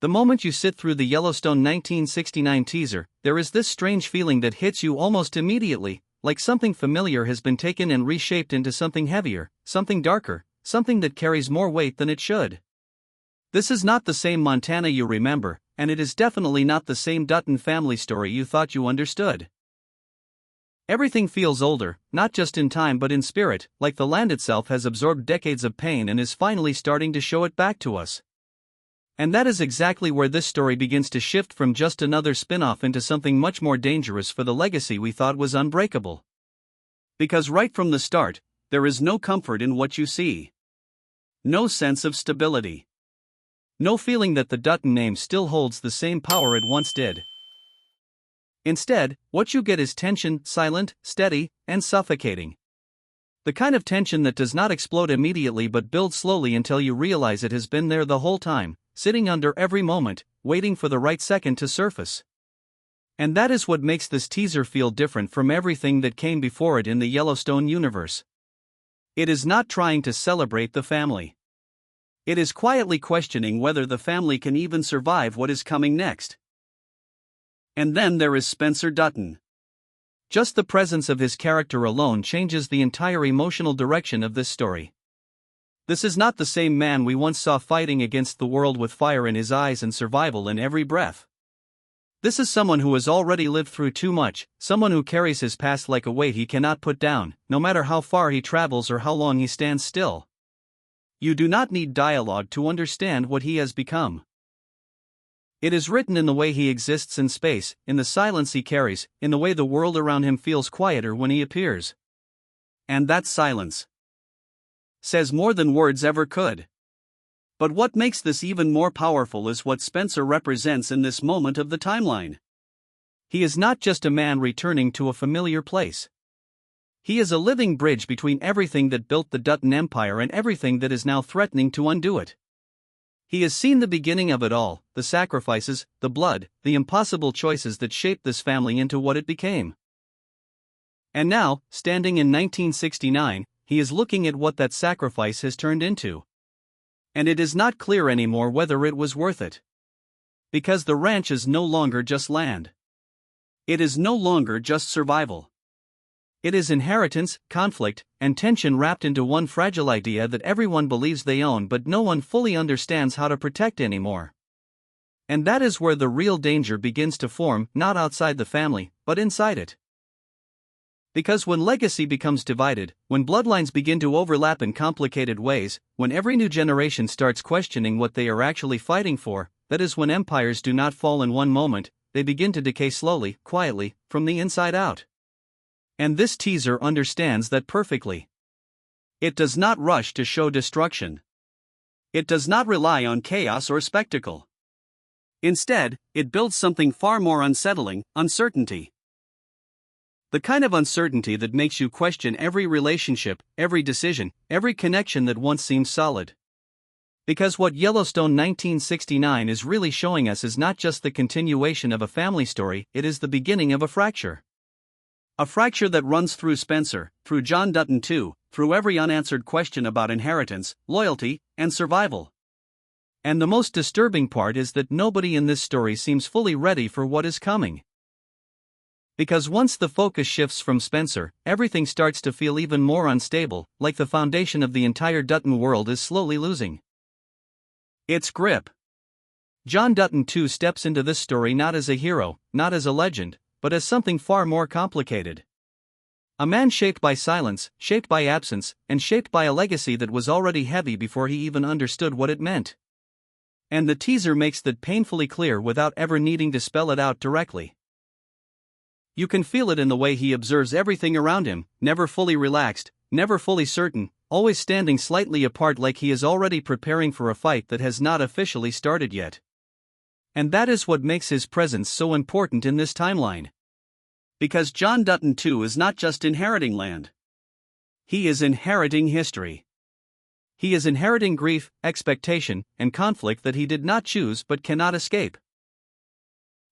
The moment you sit through the Yellowstone 1969 teaser, there is this strange feeling that hits you almost immediately, like something familiar has been taken and reshaped into something heavier, something darker, something that carries more weight than it should. This is not the same Montana you remember, and it is definitely not the same Dutton family story you thought you understood. Everything feels older, not just in time but in spirit, like the land itself has absorbed decades of pain and is finally starting to show it back to us. And that is exactly where this story begins to shift from just another spin-off into something much more dangerous for the legacy we thought was unbreakable. Because right from the start, there is no comfort in what you see. No sense of stability. No feeling that the Dutton name still holds the same power it once did. Instead, what you get is tension, silent, steady, and suffocating. The kind of tension that does not explode immediately but builds slowly until you realize it has been there the whole time, sitting under every moment, waiting for the right second to surface. And that is what makes this teaser feel different from everything that came before it in the Yellowstone universe. It is not trying to celebrate the family. It is quietly questioning whether the family can even survive what is coming next. And then there is Spencer Dutton. Just the presence of his character alone changes the entire emotional direction of this story. This is not the same man we once saw fighting against the world with fire in his eyes and survival in every breath. This is someone who has already lived through too much, someone who carries his past like a weight he cannot put down, no matter how far he travels or how long he stands still. You do not need dialogue to understand what he has become. It is written in the way he exists in space, in the silence he carries, in the way the world around him feels quieter when he appears. And that silence says more than words ever could. But what makes this even more powerful is what Spencer represents in this moment of the timeline. He is not just a man returning to a familiar place. He is a living bridge between everything that built the Dutton Empire and everything that is now threatening to undo it. He has seen the beginning of it all, the sacrifices, the blood, the impossible choices that shaped this family into what it became. And now, standing in 1969, he is looking at what that sacrifice has turned into. And it is not clear anymore whether it was worth it. Because the ranch is no longer just land. It is no longer just survival. It is inheritance, conflict, and tension wrapped into one fragile idea that everyone believes they own but no one fully understands how to protect anymore. And that is where the real danger begins to form, not outside the family, but inside it. Because when legacy becomes divided, when bloodlines begin to overlap in complicated ways, when every new generation starts questioning what they are actually fighting for, that is when empires do not fall in one moment, they begin to decay slowly, quietly, from the inside out. And this teaser understands that perfectly. It does not rush to show destruction. It does not rely on chaos or spectacle. Instead, it builds something far more unsettling: uncertainty. The kind of uncertainty that makes you question every relationship, every decision, every connection that once seemed solid. Because what Yellowstone 1969 is really showing us is not just the continuation of a family story, it is the beginning of a fracture. A fracture that runs through Spencer, through John Dutton too, through every unanswered question about inheritance, loyalty, and survival. And the most disturbing part is that nobody in this story seems fully ready for what is coming. Because once the focus shifts from Spencer, everything starts to feel even more unstable, like the foundation of the entire Dutton world is slowly losing its grip. John Dutton too steps into this story not as a hero, not as a legend, but as something far more complicated. A man shaped by silence, shaped by absence, and shaped by a legacy that was already heavy before he even understood what it meant. And the teaser makes that painfully clear without ever needing to spell it out directly. You can feel it in the way he observes everything around him, never fully relaxed, never fully certain, always standing slightly apart like he is already preparing for a fight that has not officially started yet. And that is what makes his presence so important in this timeline. Because John Dutton too is not just inheriting land. He is inheriting history. He is inheriting grief, expectation, and conflict that he did not choose but cannot escape.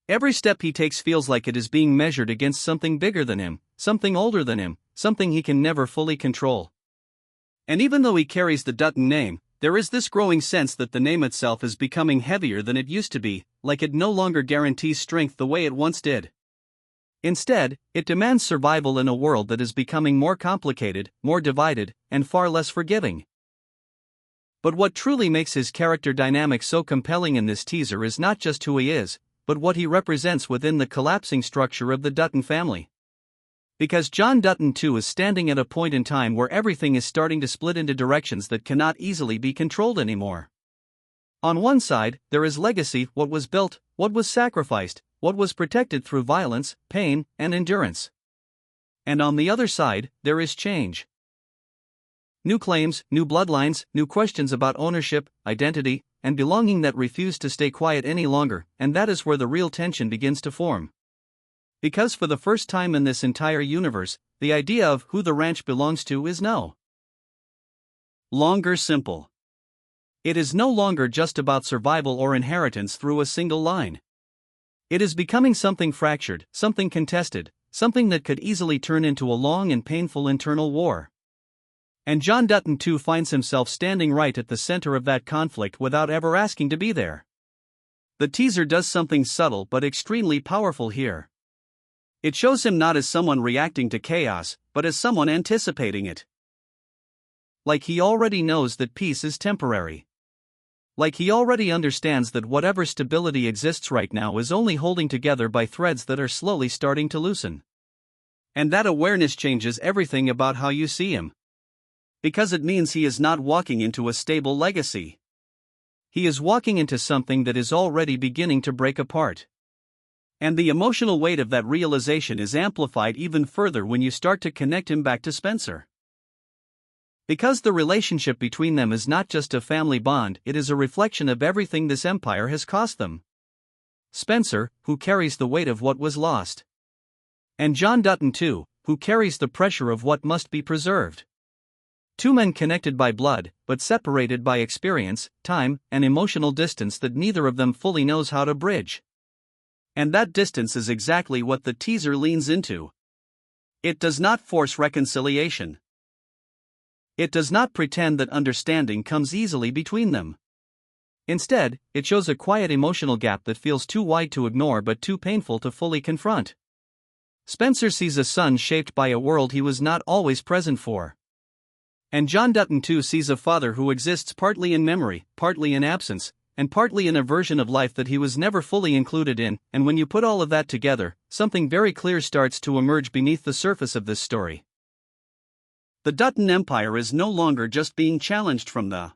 Every step he takes feels like it is being measured against something bigger than him, something older than him, something he can never fully control. And even though he carries the Dutton name, there is this growing sense that the name itself is becoming heavier than it used to be, like it no longer guarantees strength the way it once did. Instead, it demands survival in a world that is becoming more complicated, more divided, and far less forgiving. But what truly makes his character dynamic so compelling in this teaser is not just who he is, but what he represents within the collapsing structure of the Dutton family. Because John Dutton too is standing at a point in time where everything is starting to split into directions that cannot easily be controlled anymore. On one side, there is legacy, what was built, what was sacrificed, what was protected through violence, pain, and endurance. And on the other side, there is change. New claims, new bloodlines, new questions about ownership, identity, and belonging that refuse to stay quiet any longer, and that is where the real tension begins to form. Because for the first time in this entire universe, the idea of who the ranch belongs to is no longer simple. It is no longer just about survival or inheritance through a single line. It is becoming something fractured, something contested, something that could easily turn into a long and painful internal war. And John Dutton too finds himself standing right at the center of that conflict without ever asking to be there. The teaser does something subtle but extremely powerful here. It shows him not as someone reacting to chaos, but as someone anticipating it. Like he already knows that peace is temporary. Like he already understands that whatever stability exists right now is only holding together by threads that are slowly starting to loosen. And that awareness changes everything about how you see him. Because it means he is not walking into a stable legacy. He is walking into something that is already beginning to break apart. And the emotional weight of that realization is amplified even further when you start to connect him back to Spencer. Because the relationship between them is not just a family bond, it is a reflection of everything this empire has cost them. Spencer, who carries the weight of what was lost. And John Dutton too, who carries the pressure of what must be preserved. Two men connected by blood, but separated by experience, time, and emotional distance that neither of them fully knows how to bridge. And that distance is exactly what the teaser leans into. It does not force reconciliation. It does not pretend that understanding comes easily between them. Instead, it shows a quiet emotional gap that feels too wide to ignore but too painful to fully confront. Spencer sees a son shaped by a world he was not always present for. And John Dutton too sees a father who exists partly in memory, partly in absence, and partly in a version of life that he was never fully included in, and when you put all of that together, something very clear starts to emerge beneath the surface of this story. The Dutton Empire is no longer just being challenged from the